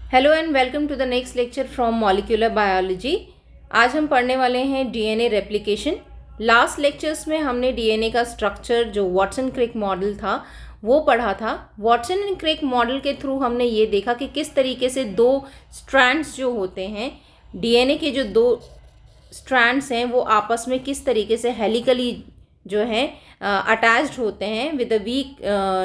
Hello and welcome to the next lecture from molecular biology. आज हम पढ़ने वाले हैं डीएनए रेप्लिकेशन। लास्ट लेक्चर्स में हमने डीएनए का स्ट्रक्चर जो वाटसन क्रिक मॉडल था वो पढ़ा था। वाटसन एंड क्रिक मॉडल के थ्रू हमने ये देखा कि किस तरीके से दो स्ट्रैंड्स जो होते हैं डीएनए के, जो दो स्ट्रैंड्स हैं वो आपस में किस तरीके से हेलिकली जो है अटैच्ड होते हैं with a weak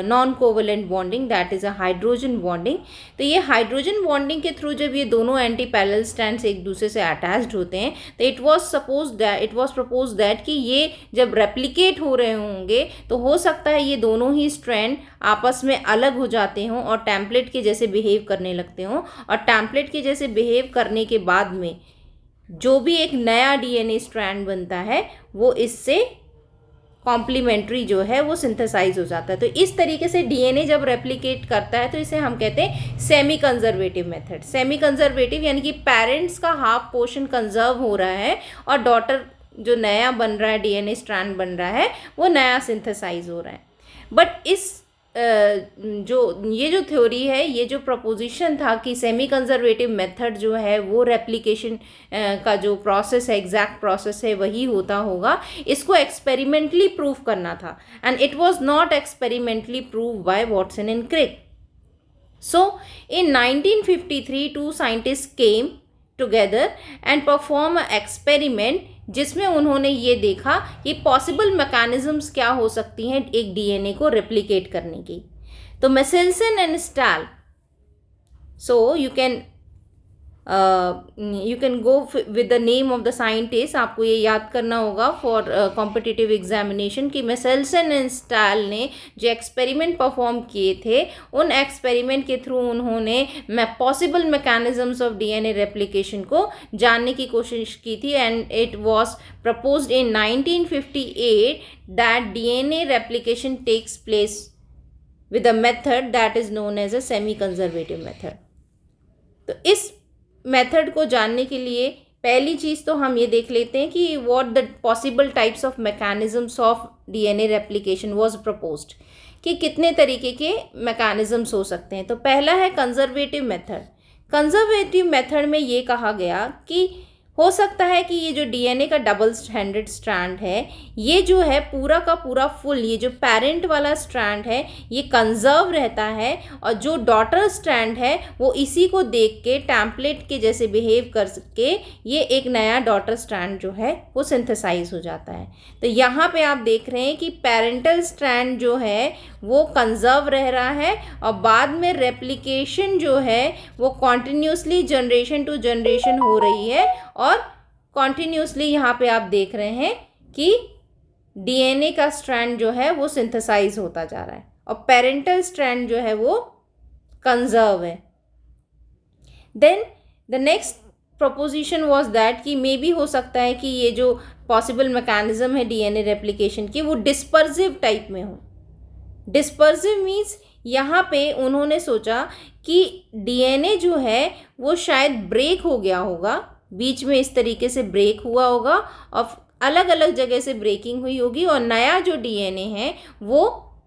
non covalent bonding, that is a hydrogen bonding. तो ये हाइड्रोजन बॉन्डिंग के थ्रू जब ये दोनों एंटी पैरेलल स्ट्रैंड्स एक दूसरे से अटैच्ड होते हैं तो इट वाज प्रपोज दैट कि ये जब रेप्लिकेट हो रहे होंगे तो हो सकता है ये दोनों ही स्ट्रैंड आपस में अलग हो जाते हों और टेम्पलेट के जैसे बिहेव करने लगते हों, और टेम्पलेट के जैसे बिहेव करने के बाद में जो भी एक नया डीएनए स्ट्रैंड बनता है वो इससे कॉम्प्लीमेंट्री जो है वो सिंथेसाइज हो जाता है। तो इस तरीके से डीएनए जब रेप्लिकेट करता है तो इसे हम कहते हैं semi conservative method. Semi conservative यानी कि पेरेंट्स का हाफ पोर्शन कंजर्व हो रहा है और डॉटर जो नया बन रहा है, डीएनए स्ट्रैंड बन रहा है, वो नया सिंथेसाइज हो रहा है। बट इस ये जो थ्योरी है, ये जो प्रपोजिशन था कि सेमी कंजर्वेटिव मेथड जो है वो रेप्लिकेशन का जो प्रोसेस है, एग्जैक्ट प्रोसेस है, वही होता होगा, इसको एक्सपेरिमेंटली प्रूव करना था। And it was not experimentally prove by Watson and Crick. So in 1953 two scientists came together and perform an experiment जिसमें उन्होंने ये देखा कि पॉसिबल मैकेनिज्म्स क्या हो सकती हैं एक डीएनए को रेप्लिकेट करने की। तो Meselson and stall, so you can go with the name of the scientist, आपको ये याद करना होगा फॉर कॉम्पिटिटिव एग्जामिनेशन कि मेसेल्सन एंड स्टाल ने जो एक्सपेरिमेंट परफॉर्म किए थे उन एक्सपेरिमेंट के थ्रू उन्होंने possible mechanisms of DNA replication को जानने की कोशिश की थी। And it was proposed in 1958 that DNA replication takes place with a method that is known as a semi conservative method. तो इस मेथड को जानने के लिए पहली चीज़ तो हम ये देख लेते हैं कि what the possible types of mechanisms of DNA replication was proposed, कि कितने तरीके के मैकेनिज्म्स हो सकते हैं। तो पहला है कंजर्वेटिव मेथड। कंजर्वेटिव मेथड में ये कहा गया कि हो सकता है कि ये जो डीएनए का डबल स्ट्रैंडेड स्ट्रैंड है, ये जो है पूरा का पूरा फुल, ये जो पेरेंट वाला स्ट्रैंड है ये कंजर्व रहता है, और जो डॉटर स्ट्रैंड है वो इसी को देख के टेम्पलेट के जैसे बिहेव करके ये एक नया डॉटर स्ट्रैंड जो है वो सिंथेसाइज हो जाता है। तो यहाँ पे आप देख रहे हैं कि पेरेंटल स्ट्रैंड जो है वो कंजर्व रह रहा है, और बाद में रेप्लिकेशन जो है वो कॉन्टिन्यूसली जनरेशन टू जनरेशन हो रही है, और कॉन्टिन्यूसली यहाँ पे आप देख रहे हैं कि डीएनए का स्ट्रैंड जो है वो सिंथेसाइज होता जा रहा है और पेरेंटल स्ट्रैंड जो है वो कंजर्व है। Then the next proposition was that कि मे बी हो सकता है कि ये जो पॉसिबल मैकेनिज्म है डीएनए रेप्लिकेशन की वो डिस्पर्सिव टाइप में हो। डिस्पर्सिव मीन्स यहाँ पे उन्होंने सोचा कि डीएनए जो है वो शायद ब्रेक हो गया होगा, बीच में इस तरीके से ब्रेक हुआ होगा और अलग अलग जगह से ब्रेकिंग हुई होगी, और नया जो डीएनए है वो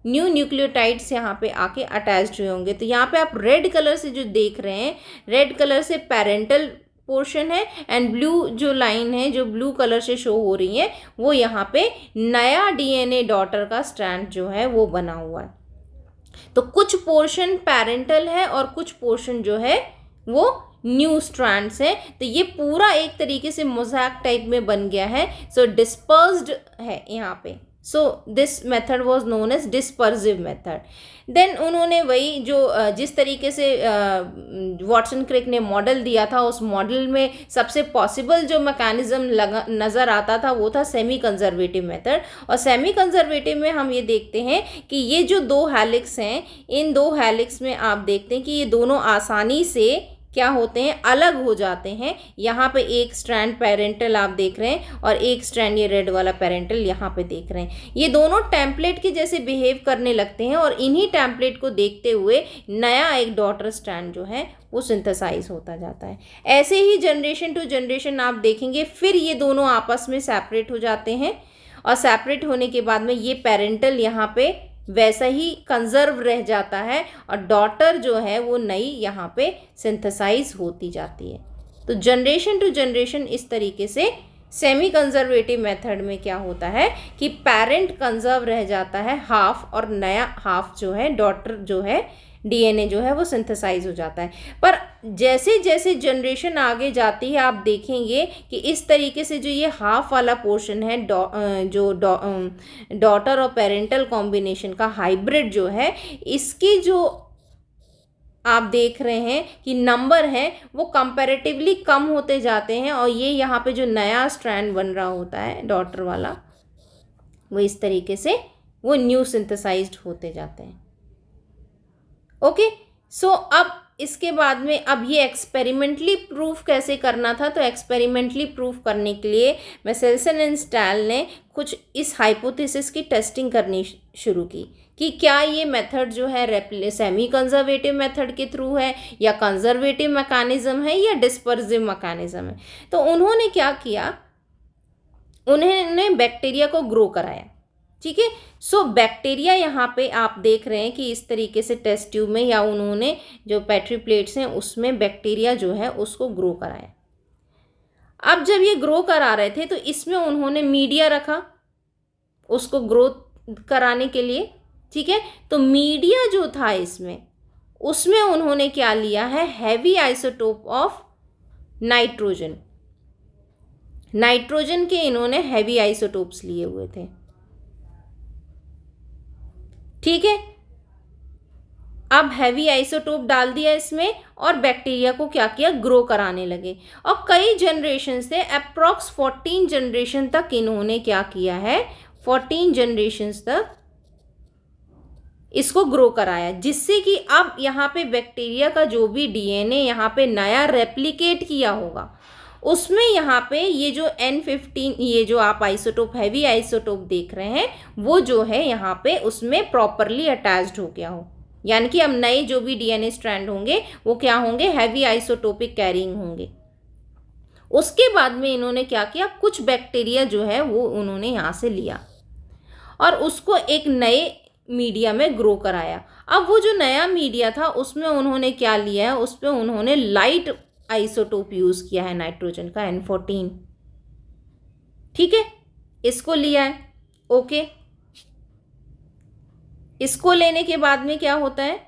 न्यू न्यूक्लियोटाइड्स यहाँ पे आके अटैच्ड हुए होंगे। तो यहाँ पे आप रेड कलर से जो देख रहे हैं, रेड कलर से पेरेंटल पोर्शन है, एंड ब्लू जो लाइन है जो ब्लू कलर से शो हो रही है वो यहाँ पे नया डीएनए डॉटर का स्ट्रैंड जो है वो बना हुआ है। तो कुछ पोर्शन पेरेंटल है और कुछ पोर्शन जो है वो न्यू स्ट्रैंड्स है। तो ये पूरा एक तरीके से मोज़ैक टाइप में बन गया है। सो डिस्पर्स्ड है यहाँ पे। So this method was known as dispersive method. Then उन्होंने वही जो जिस तरीके से वाटसन क्रिक ने मॉडल दिया था, उस मॉडल में सबसे पॉसिबल जो मैकेनिज्म नज़र आता था वो था सेमी कंजर्वेटिव मेथड। और सेमी कंजर्वेटिव में हम ये देखते हैं कि ये जो दो हेलिक्स हैं, इन दो हेलिक्स में आप देखते हैं कि ये दोनों आसानी से क्या होते हैं, अलग हो जाते हैं। यहाँ पे एक स्ट्रैंड पेरेंटल आप देख रहे हैं और एक स्ट्रैंड ये रेड वाला पेरेंटल यहाँ पे देख रहे हैं। ये दोनों टेम्पलेट के जैसे बिहेव करने लगते हैं और इन्हीं टेम्पलेट को देखते हुए नया एक डॉटर स्ट्रैंड जो है वो सिंथेसाइज होता जाता है। ऐसे ही जनरेशन टू जनरेशन आप देखेंगे, फिर ये दोनों आपस में सेपरेट हो जाते हैं, और सेपरेट होने के बाद में ये पेरेंटल यहाँ पे वैसा ही कंजर्व रह जाता है और डॉटर जो है वो नई यहाँ पे सिंथेसाइज होती जाती है। तो जनरेशन टू जनरेशन इस तरीके से सेमी कंजर्वेटिव मेथड में क्या होता है कि पेरेंट कंजर्व रह जाता है हाफ, और नया हाफ जो है डॉटर जो है डीएनए जो है वो सिंथेसाइज हो जाता है। पर जैसे जैसे जनरेशन आगे जाती है आप देखेंगे कि इस तरीके से जो ये हाफ वाला पोर्शन है जो डॉटर और पेरेंटल कॉम्बिनेशन का हाइब्रिड जो है, इसकी जो आप देख रहे हैं कि नंबर है वो कंपैरेटिवली कम होते जाते हैं, और ये यहाँ पे जो नया स्ट्रैंड बन रहा होता है डॉटर वाला, वो इस तरीके से वो न्यू सिंथेसाइज्ड होते जाते हैं। ओके, सो अब इसके बाद में अब ये एक्सपेरिमेंटली प्रूफ कैसे करना था, तो एक्सपेरिमेंटली प्रूफ करने के लिए मेसेल्सन एंड स्टैल ने कुछ इस हाइपोथेसिस की टेस्टिंग करनी शुरू की कि क्या ये मेथड जो है सेमी कंजर्वेटिव मेथड के थ्रू है या कंजर्वेटिव मैकेनिज्म है या डिस्पर्सिव मैकेनिज्म है। तो उन्होंने क्या किया, उन्होंने बैक्टीरिया को ग्रो कराया। ठीक है, सो बैक्टीरिया यहाँ पे आप देख रहे हैं कि इस तरीके से टेस्ट ट्यूब में या उन्होंने जो पेट्री प्लेट्स हैं उसमें बैक्टीरिया जो है उसको ग्रो कराया। अब जब ये ग्रो करा रहे थे तो इसमें उन्होंने मीडिया रखा उसको ग्रोथ कराने के लिए। ठीक है, तो मीडिया जो था इसमें उसमें उन्होंने क्या लिया है, heavy isotope of nitrogen. Nitrogen के इन्होंने हैवी आइसोटोप्स लिए हुए थे। ठीक है, अब हैवी आइसोटोप डाल दिया इसमें और बैक्टीरिया को क्या किया, ग्रो कराने लगे। और कई जनरेशन से अप्रॉक्स 14 जनरेशन तक इन्होंने क्या किया है, 14 जनरेशन तक इसको ग्रो कराया, जिससे कि अब यहाँ पे बैक्टीरिया का जो भी डीएनए यहाँ पे नया रेप्लिकेट किया होगा उसमें यहाँ पे ये जो N15 ये जो आप आइसोटोप हैवी आइसोटोप देख रहे हैं वो जो है यहाँ पे उसमें प्रॉपरली अटैच्ड हो गया हो, यानी कि अब नए जो भी डीएनए स्ट्रैंड होंगे वो क्या होंगे, हैवी आइसोटोपिक कैरिंग होंगे। उसके बाद में इन्होंने क्या किया, कुछ बैक्टीरिया जो है वो उन्होंने यहाँ से लिया और उसको एक नए मीडिया में ग्रो कराया। अब वो जो नया मीडिया था उसमें उन्होंने क्या लिया है, उस पर उन्होंने लाइट आइसोटोप यूज़ किया है नाइट्रोजन का N14। ठीक है, इसको लिया है। ओके, इसको लेने के बाद में क्या होता है,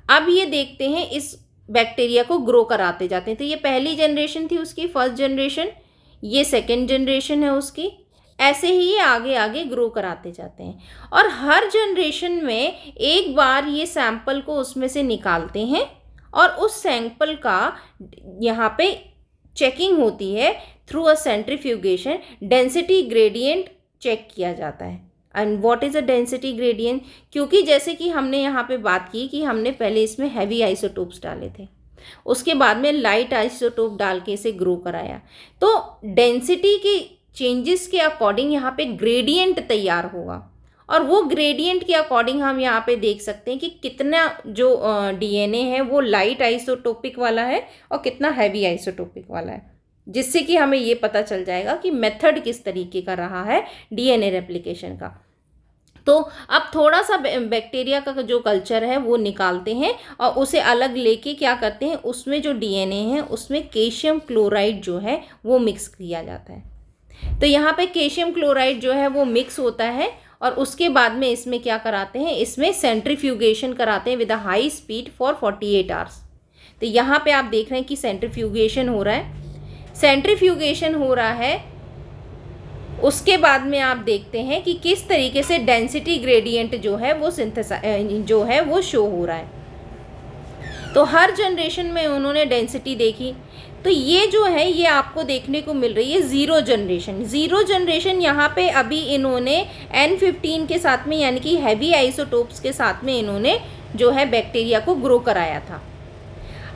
अब ये देखते हैं इस बैक्टीरिया को ग्रो कराते जाते हैं। तो ये पहली जनरेशन थी उसकी, फर्स्ट जनरेशन, ये सेकेंड जनरेशन है उसकी, ऐसे ही ये आगे आगे ग्रो कराते जाते हैं। और हर जनरेशन में एक बार ये सैंपल को उसमें से निकालते हैं और उस सैंपल का यहाँ पे चेकिंग होती है through a centrifugation, density gradient check किया जाता है। And what is a density gradient, क्योंकि जैसे कि हमने यहाँ पे बात की कि हमने पहले इसमें हैवी आइसोटोप्स डाले थे, उसके बाद में लाइट आइसोटोप डाल के इसे ग्रो कराया, तो डेंसिटी की चेंजेस के अकॉर्डिंग यहाँ पे ग्रेडियंट तैयार होगा। और वो ग्रेडियंट के अकॉर्डिंग हम यहाँ पे देख सकते हैं कि कितना जो डीएनए है वो लाइट आइसोटोपिक वाला है और कितना हैवी आइसोटोपिक वाला है, जिससे कि हमें ये पता चल जाएगा कि मेथड किस तरीके का रहा है डीएनए रेप्लिकेशन का। तो अब थोड़ा सा बैक्टीरिया का जो कल्चर है वो निकालते हैं और उसे अलग लेके क्या करते हैं, उसमें जो डीएनए है उसमें कैल्शियम क्लोराइड जो है वो मिक्स किया जाता है। तो यहाँ पे कैल्शियम क्लोराइड जो है वो मिक्स होता है और उसके बाद में इसमें क्या कराते हैं, इसमें सेंट्रीफ्यूगेशन कराते हैं with a high speed for 48 hours. तो यहाँ पे आप देख रहे हैं कि सेंट्रीफ्यूगेशन हो रहा है, सेंट्रीफ्यूगेशन हो रहा है। उसके बाद में आप देखते हैं कि किस तरीके से डेंसिटी ग्रेडियंट जो है वो जो है वो शो हो रहा है। तो हर जनरेशन में उन्होंने डेंसिटी देखी। तो ये जो है ये आपको देखने को मिल रही है ज़ीरो जनरेशन। ज़ीरो जनरेशन यहाँ पे अभी इन्होंने N15 के साथ में यानी कि हैवी आइसोटोप्स के साथ में इन्होंने जो है बैक्टीरिया को ग्रो कराया था।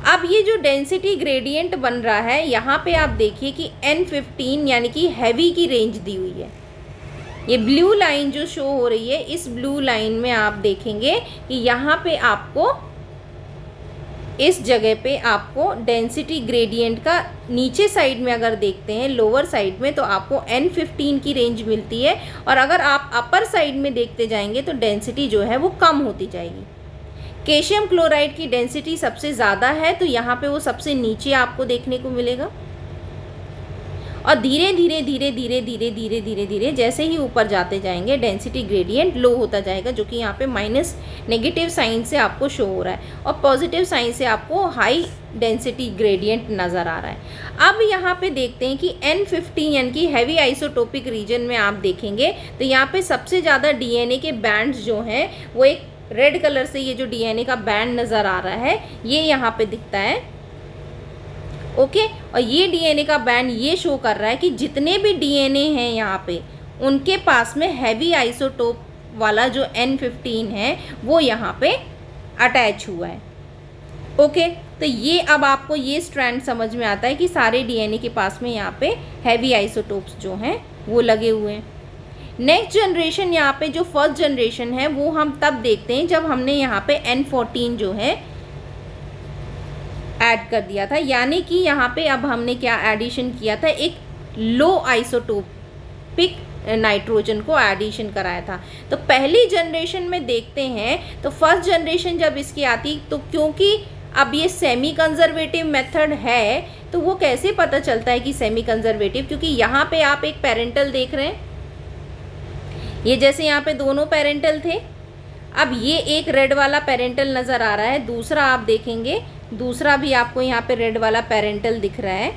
अब ये जो डेंसिटी ग्रेडियंट बन रहा है यहाँ पे आप देखिए कि N15 यानी कि हैवी की रेंज दी हुई है। ये ब्लू लाइन जो शो हो रही है, इस ब्लू लाइन में आप देखेंगे कि यहाँ पे आपको इस जगह पे आपको डेंसिटी ग्रेडियंट का नीचे साइड में अगर देखते हैं, लोअर साइड में, तो आपको N15 की रेंज मिलती है, और अगर आप अपर साइड में देखते जाएंगे तो डेंसिटी जो है वो कम होती जाएगी। कैल्शियम क्लोराइड की डेंसिटी सबसे ज़्यादा है, तो यहाँ पे वो सबसे नीचे आपको देखने को मिलेगा, और धीरे धीरे धीरे धीरे धीरे धीरे धीरे धीरे जैसे ही ऊपर जाते जाएंगे डेंसिटी ग्रेडियंट लो होता जाएगा, जो कि यहाँ पे माइनस नेगेटिव साइन से आपको शो हो रहा है, और पॉजिटिव साइन से आपको हाई डेंसिटी ग्रेडियंट नज़र आ रहा है। अब यहाँ पे देखते हैं कि N15 यानी कि हैवी आइसोटोपिक रीजन में आप देखेंगे तो यहाँ पे सबसे ज़्यादा DNA के बैंड्स जो हैं वो एक रेड कलर से, ये जो DNA का बैंड नज़र आ रहा है ये यहाँ पे दिखता है, ओके। और ये DNA का बैंड ये शो कर रहा है कि जितने भी DNA हैं यहाँ पे उनके पास में हैवी आइसोटोप वाला जो N15 है वो यहाँ पे अटैच हुआ है, ओके। तो ये अब आपको ये स्ट्रैंड समझ में आता है कि सारे DNA के पास में यहाँ पे हैवी आइसोटोप्स जो हैं वो लगे हुए हैं। नेक्स्ट जनरेशन, यहाँ पे जो फर्स्ट जनरेशन है वो हम तब देखते हैं जब हमने यहाँ पे N14 जो है ऐड कर दिया था, यानी कि यहाँ पे अब हमने क्या एडिशन किया था, एक लो आइसोटोपिक नाइट्रोजन को एडिशन कराया था। तो पहली जनरेशन में देखते हैं तो फर्स्ट जनरेशन जब इसकी आती, तो क्योंकि अब ये सेमी कंजर्वेटिव मेथड है तो वो कैसे पता चलता है कि सेमी कंजर्वेटिव, क्योंकि यहाँ पे आप एक पेरेंटल देख रहे हैं, ये जैसे यहाँ पे दोनों पेरेंटल थे, अब ये एक रेड वाला पेरेंटल नज़र आ रहा है, दूसरा आप देखेंगे दूसरा भी आपको यहाँ पे रेड वाला पेरेंटल दिख रहा है,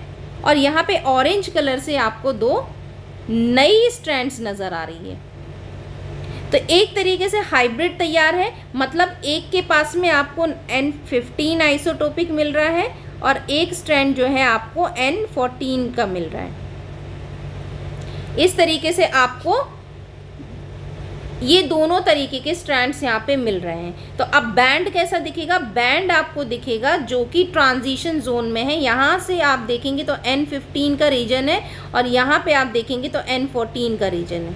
और यहाँ पे ऑरेंज कलर से आपको दो नई स्ट्रैंड्स नज़र आ रही है। तो एक तरीके से हाइब्रिड तैयार है, मतलब एक के पास में आपको N15 आइसोटोपिक मिल रहा है और एक स्ट्रैंड जो है आपको N14 का मिल रहा है। इस तरीके से आपको ये दोनों तरीके के स्ट्रैंड्स यहाँ पे मिल रहे हैं। तो अब बैंड कैसा दिखेगा, बैंड आपको दिखेगा जो कि ट्रांजिशन जोन में है। यहाँ से आप देखेंगे तो N15 का रीजन है और यहाँ पे आप देखेंगे तो N14 का रीजन है,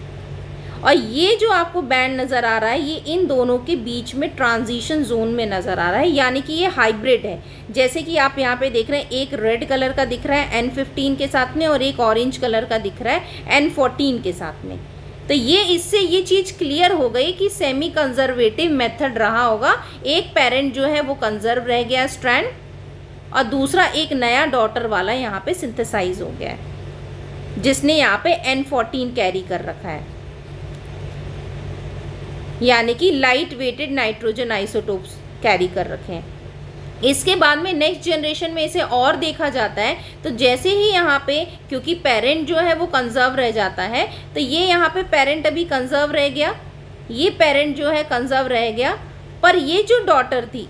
और ये जो आपको बैंड नज़र आ रहा है ये इन दोनों के बीच में ट्रांजिशन जोन में नज़र आ रहा है, यानी कि ये हाइब्रिड है। जैसे कि आप यहाँ पे देख रहे हैं एक रेड कलर का दिख रहा है N15 के साथ में और एक ऑरेंज कलर का दिख रहा है N14 के साथ में। तो ये इससे ये चीज़ क्लियर हो गई कि सेमी कंजर्वेटिव मेथड रहा होगा। एक पेरेंट जो है वो कंजर्व रह गया स्ट्रैंड, और दूसरा एक नया डॉटर वाला यहाँ पे सिंथेसाइज हो गया है जिसने यहाँ पे N14 कैरी कर रखा है, यानी कि light weighted nitrogen isotopes carry कर रखे हैं। इसके बाद में नेक्स्ट जनरेशन में इसे और देखा जाता है, तो जैसे ही यहाँ पे क्योंकि पेरेंट जो है वो कंजर्व रह जाता है, तो ये यहाँ पे पेरेंट अभी कंजर्व रह गया, ये पेरेंट जो है कंजर्व रह गया, पर ये जो डॉटर थी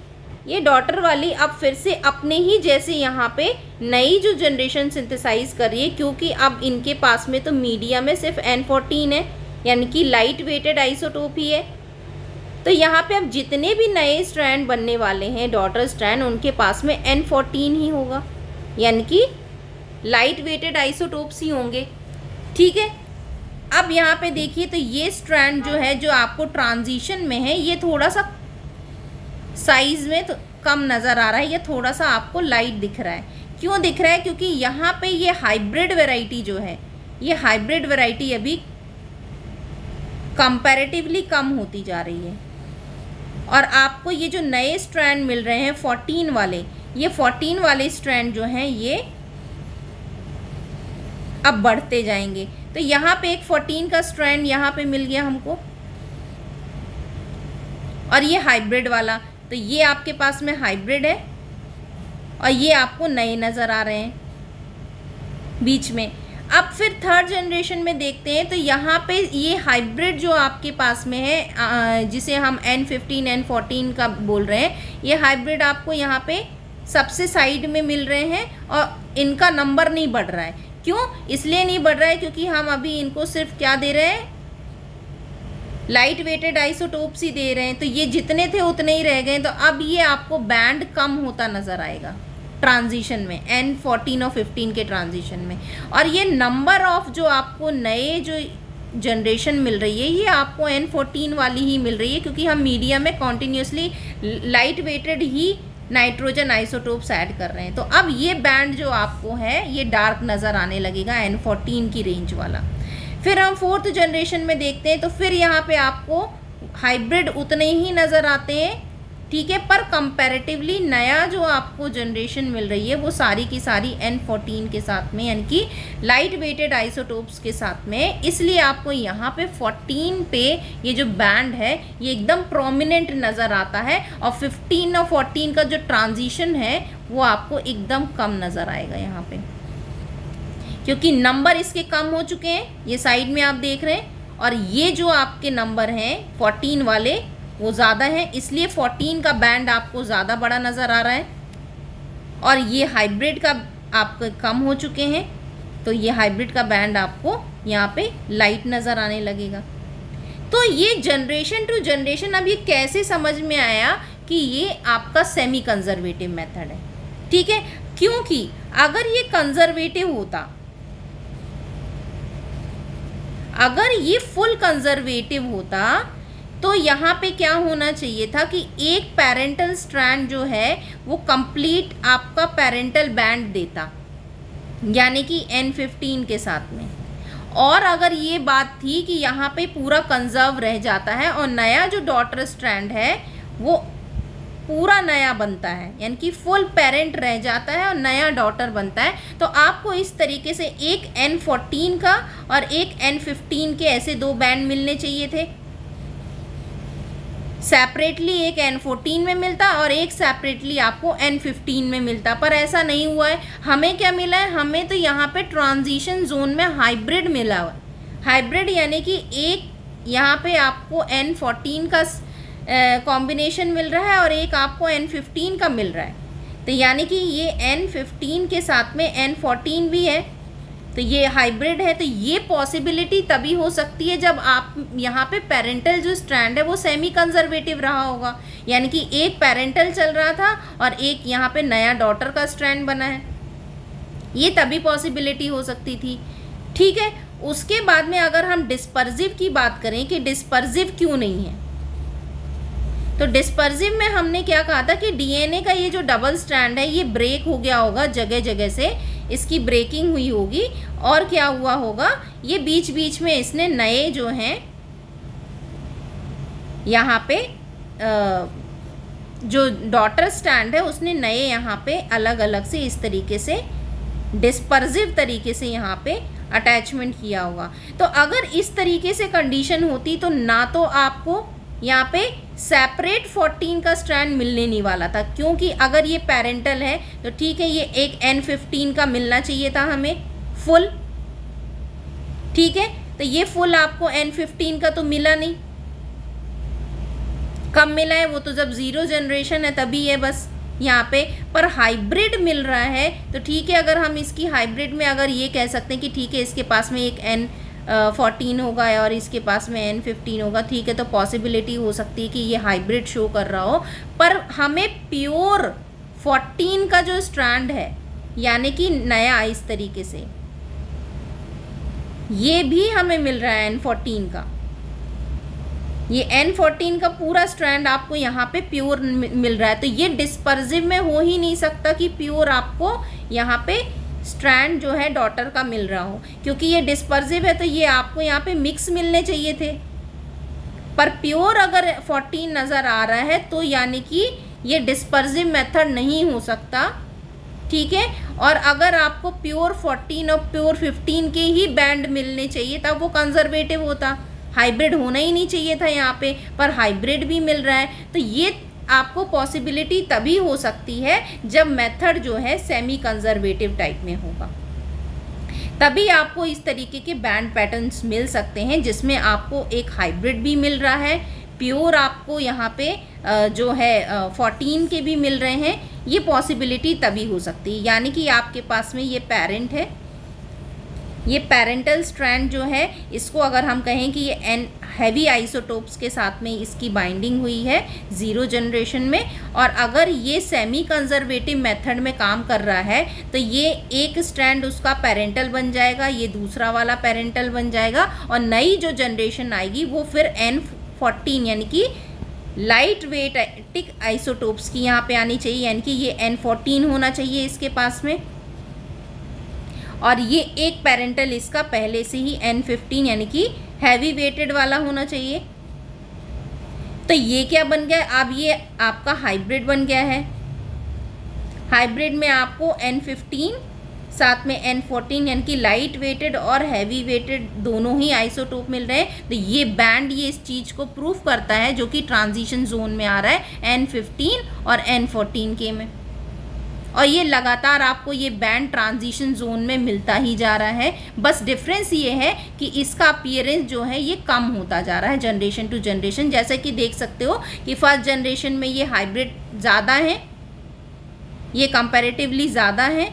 ये डॉटर वाली अब फिर से अपने ही जैसे यहाँ पे नई जो जनरेशन सिंथेसाइज कर रही है, क्योंकि अब इनके पास में तो मीडिया में सिर्फ N14 है, यानी कि लाइट वेटेड आइसोटोप ही है। तो यहाँ पे अब जितने भी नए स्ट्रैंड बनने वाले हैं डॉटर स्ट्रैंड, उनके पास में N14 ही होगा, यानी कि लाइट वेटेड आइसोटोप्स ही होंगे, ठीक है। अब यहाँ पे देखिए तो ये स्ट्रैंड जो है जो आपको ट्रांजिशन में है ये थोड़ा सा साइज़ में तो कम नज़र आ रहा है, ये थोड़ा सा आपको लाइट दिख रहा है। क्यों दिख रहा है, क्योंकि यहाँ पे ये हाइब्रिड वेराइटी जो है, ये हाइब्रिड वेराइटी अभी कंपैरेटिवली कम होती जा रही है, और आपको ये जो नए स्ट्रैंड मिल रहे हैं 14 वाले, ये 14 वाले स्ट्रैंड जो हैं ये अब बढ़ते जाएंगे। तो यहाँ पे एक 14 का स्ट्रैंड यहाँ पे मिल गया हमको, और ये हाइब्रिड वाला, तो ये आपके पास में हाइब्रिड है और ये आपको नए नज़र आ रहे हैं बीच में। अब फिर थर्ड जनरेशन में देखते हैं तो यहाँ पे ये हाइब्रिड जो आपके पास में है जिसे हम N15 N14 का बोल रहे हैं, ये हाइब्रिड आपको यहाँ पे सबसे साइड में मिल रहे हैं और इनका नंबर नहीं बढ़ रहा है। क्यों? इसलिए नहीं बढ़ रहा है क्योंकि हम अभी इनको सिर्फ क्या दे रहे हैं, लाइट वेटेड आइसोटोप्स ही दे रहे हैं, तो ये जितने थे उतने ही रह गए। तो अब ये आपको बैंड कम होता नज़र आएगा ट्रांजिशन में, N14 और 15 के ट्रांजिशन में। और ये नंबर ऑफ जो आपको नए जो जनरेशन मिल रही है ये आपको N14 वाली ही मिल रही है, क्योंकि हम मीडिया में कॉन्टीन्यूसली लाइट वेटेड ही नाइट्रोजन आइसोटोप्स ऐड कर रहे हैं। तो अब ये बैंड जो आपको है ये डार्क नज़र आने लगेगा N14 की रेंज वाला। फिर हम 4th जनरेशन में देखते हैं तो फिर यहाँ पे आपको हाइब्रिड उतने ही नज़र आते हैं, ठीक है, पर कंपैरेटिवली नया जो आपको जनरेशन मिल रही है वो सारी की सारी N14 के साथ में, यानी कि लाइट वेटेड आइसोटोप्स के साथ में। इसलिए आपको यहाँ पे 14 पे ये जो बैंड है ये एकदम प्रोमिनेंट नज़र आता है, और 15 और 14 का जो ट्रांजिशन है वो आपको एकदम कम नज़र आएगा यहाँ पे, क्योंकि नंबर इसके कम हो चुके हैं, ये साइड में आप देख रहे हैं, और ये जो आपके नंबर हैं 14 वाले वो ज़्यादा हैं, इसलिए 14 का बैंड आपको ज़्यादा बड़ा नज़र आ रहा है, और ये हाइब्रिड का आपके कम हो चुके हैं, तो ये हाइब्रिड का बैंड आपको यहाँ पे लाइट नज़र आने लगेगा। तो ये जनरेशन टू जनरेशन अब ये कैसे समझ में आया कि ये आपका सेमी कंजर्वेटिव मेथड है, ठीक है, क्योंकि अगर ये कंजर्वेटिव होता, अगर ये फुल कंजर्वेटिव होता तो यहाँ पे क्या होना चाहिए था कि एक पेरेंटल स्ट्रैंड जो है वो कंप्लीट आपका पेरेंटल बैंड देता, यानी कि N15 के साथ में, और अगर ये बात थी कि यहाँ पे पूरा कंजर्व रह जाता है और नया जो डॉटर स्ट्रैंड है वो पूरा नया बनता है, यानी कि फुल पेरेंट रह जाता है और नया डॉटर बनता है, तो आपको इस तरीके से एक N14 का और एक N15 के ऐसे दो बैंड मिलने चाहिए थे। सेपरेटली एक N14 में मिलता और एक सेपरेटली आपको N15 में मिलता, पर ऐसा नहीं हुआ है। हमें क्या मिला है, हमें तो यहाँ पे ट्रांजिशन जोन में हाइब्रिड मिला हुआ है। हाइब्रिड यानी कि एक यहाँ पे आपको N14 का कॉम्बिनेशन मिल रहा है और एक आपको N15 का मिल रहा है, तो यानी कि ये N15 के साथ में N14 भी है, तो ये हाइब्रिड है। तो ये पॉसिबिलिटी तभी हो सकती है जब आप यहाँ पे पेरेंटल जो स्ट्रैंड है वो सेमी कंजर्वेटिव रहा होगा, यानी कि एक पेरेंटल चल रहा था और एक यहाँ पे नया डॉटर का स्ट्रैंड बना है, ये तभी पॉसिबिलिटी हो सकती थी, ठीक है। उसके बाद में अगर हम डिस्पर्सिव की बात करें कि डिस्पर्सिव क्यों नहीं है, तो डिस्पर्सिव में हमने क्या कहा था कि डीएनए का ये जो डबल स्ट्रैंड है ये ब्रेक हो गया होगा, जगह जगह से इसकी ब्रेकिंग हुई होगी, और क्या हुआ होगा, ये बीच बीच में इसने नए जो हैं यहाँ पे जो डॉटर स्ट्रैंड है उसने नए यहाँ पे अलग अलग से इस तरीके से डिस्पर्सिव तरीके से यहाँ पे अटैचमेंट किया होगा। तो अगर इस तरीके से कंडीशन होती तो ना तो आपको यहाँ पे सेपरेट 14 का स्ट्रैंड मिलने नहीं वाला था, क्योंकि अगर ये पेरेंटल है तो ठीक है, ये एक N15 का मिलना चाहिए था हमें फुल, ठीक है, तो ये फुल आपको N15 का तो मिला नहीं। कब मिला है, वो तो जब 0 जनरेशन है तभी है बस यहाँ पे, पर हाइब्रिड मिल रहा है तो ठीक है। अगर हम इसकी हाइब्रिड में अगर ये कह सकते हैं कि ठीक है इसके पास में एक N14 होगा और इसके पास में N15 होगा, ठीक है, तो पॉसिबिलिटी हो सकती है कि ये हाइब्रिड शो कर रहा हो, पर हमें प्योर 14 का जो स्ट्रैंड है यानी कि नया इस तरीके से ये भी हमें मिल रहा है N14 का, ये N14 का पूरा स्ट्रैंड आपको यहाँ पे प्योर मिल रहा है, तो ये डिस्पर्सिव में हो ही नहीं सकता कि प्योर आपको यहाँ पे स्ट्रैंड जो है डॉटर का मिल रहा हो, क्योंकि ये डिस्पर्सिव है तो ये आपको यहाँ पे मिक्स मिलने चाहिए थे, पर प्योर अगर 14 नज़र आ रहा है तो यानी कि ये डिस्पर्सिव मेथड नहीं हो सकता, ठीक है। और अगर आपको प्योर 14 और प्योर 15 के ही बैंड मिलने चाहिए तब वो कंजर्वेटिव होता, हाइब्रिड होना ही नहीं चाहिए था यहाँ पे, पर हाइब्रिड भी मिल रहा है, तो ये आपको पॉसिबिलिटी तभी हो सकती है जब मेथड जो है सेमी कंजर्वेटिव टाइप में होगा, तभी आपको इस तरीके के बैंड पैटर्न्स मिल सकते हैं जिसमें आपको एक हाइब्रिड भी मिल रहा है, प्योर आपको यहाँ पे जो है 14 के भी मिल रहे हैं, ये पॉसिबिलिटी तभी हो सकती है। यानी कि आपके पास में ये पेरेंट है, ये पेरेंटल स्ट्रैंड जो है इसको अगर हम कहें कि ये हैवी आइसोटोप्स के साथ में इसकी बाइंडिंग हुई है 0 जनरेशन में, और अगर ये सेमी कंजर्वेटिव मेथड में काम कर रहा है तो ये एक स्ट्रैंड उसका पेरेंटल बन जाएगा, ये दूसरा वाला पेरेंटल बन जाएगा, और नई जो जनरेशन आएगी वो फिर N14 यानी कि लाइट वेटिक आइसोटोप्स की यहाँ पे आनी चाहिए, यानी कि ये N14 होना चाहिए इसके पास में, और ये एक पेरेंटल इसका पहले से ही N15 यानी कि हैवी वेटेड वाला होना चाहिए। तो ये क्या बन गया, अब ये आपका हाइब्रिड बन गया है। हाइब्रिड में आपको N15 साथ में N14 यानी कि लाइट वेटेड और हैवी वेटेड दोनों ही आइसोटोप मिल रहे हैं। तो ये बैंड ये इस चीज़ को प्रूव करता है, जो कि ट्रांजिशन जोन में आ रहा है N15 और N14 के में, और ये लगातार आपको ये बैंड ट्रांजिशन जोन में मिलता ही जा रहा है। बस डिफरेंस ये है कि इसका अपीयरेंस जो है ये कम होता जा रहा है जनरेशन टू जनरेशन। जैसे कि देख सकते हो कि फर्स्ट जनरेशन में ये हाइब्रिड ज़्यादा है, ये कंपैरेटिवली ज़्यादा है,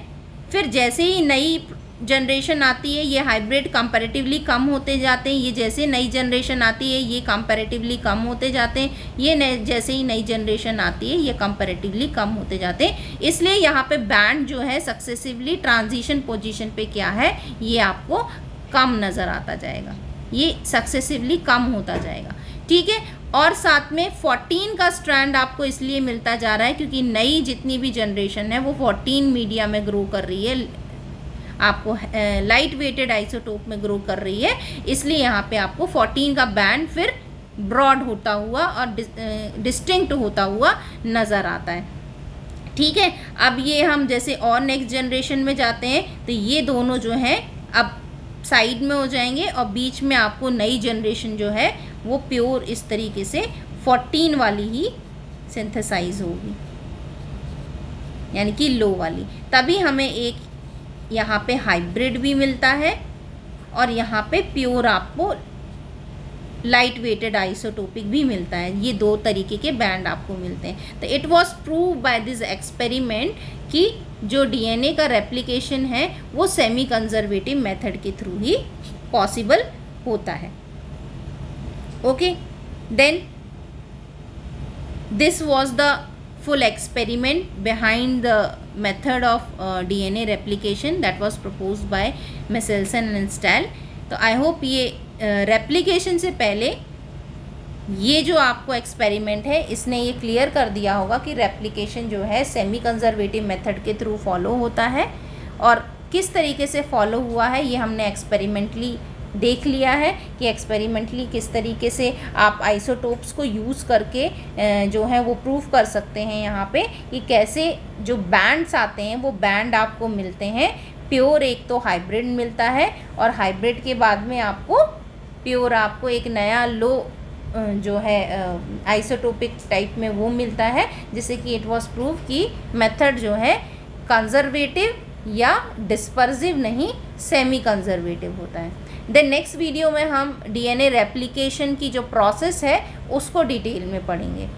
फिर जैसे ही नई जनरेशन आती है ये हाइब्रिड कंपैरेटिवली कम होते जाते हैं, ये जैसे नई जनरेशन आती है ये कंपैरेटिवली कम होते जाते हैं, ये जैसे ही नई जनरेशन आती है ये कंपैरेटिवली कम होते जाते हैं। इसलिए यहाँ पे बैंड जो है सक्सेसिवली ट्रांजिशन पोजीशन पे क्या है, ये आपको कम नज़र आता जाएगा, ये सक्सेसिवली कम होता जाएगा, ठीक है। और साथ में 14 का स्ट्रैंड आपको इसलिए मिलता जा रहा है क्योंकि नई जितनी भी जनरेशन है वो 14 मीडिया में ग्रो कर रही है, आपको लाइट वेटेड आइसोटोप में ग्रो कर रही है, इसलिए यहाँ पे आपको 14 का बैंड फिर ब्रॉड होता हुआ और डिस्टिंक्ट होता हुआ नज़र आता है, ठीक है। अब ये हम जैसे और नेक्स्ट जनरेशन में जाते हैं तो ये दोनों जो हैं अब साइड में हो जाएंगे और बीच में आपको नई जनरेशन जो है वो प्योर इस तरीके से 14 वाली ही सिंथेसाइज होगी, यानी कि लो वाली। तभी हमें एक यहाँ पे हाइब्रिड भी मिलता है और यहाँ पे प्योर आपको लाइट वेटेड आइसोटोपिक भी मिलता है। ये दो तरीके के बैंड आपको मिलते हैं। तो it was prove by this experiment कि जो डीएनए का रेप्लिकेशन है वो सेमी कंजर्वेटिव मेथड के थ्रू ही पॉसिबल होता है। Okay, then this was the full experiment behind the method of DNA replication that was proposed by Michelson and Stahl। तो आई होप ये रेप्लिकेशन से पहले ये जो आपको एक्सपेरिमेंट है इसने ये क्लियर कर दिया होगा कि रेप्लिकेशन जो है सेमी कंजर्वेटिव मेथड के थ्रू फॉलो होता है, और किस तरीके से फॉलो हुआ है ये हमने एक्सपेरिमेंटली देख लिया है कि एक्सपेरिमेंटली किस तरीके से आप आइसोटोप्स को यूज़ करके जो है वो प्रूव कर सकते हैं यहाँ पे कि कैसे जो बैंड्स आते हैं वो बैंड आपको मिलते हैं प्योर। एक तो हाइब्रिड मिलता है और हाइब्रिड के बाद में आपको प्योर आपको एक नया लो जो है आइसोटोपिक टाइप में वो मिलता है, जिससे कि इट वाज प्रूव कि मेथड जो है कंजर्वेटिव या डिस्पर्सिव नहीं सेमी कंजर्वेटिव होता है। देन नेक्स्ट वीडियो में हम डीएनए रेप्लिकेशन की जो प्रोसेस है उसको डिटेल में पढ़ेंगे।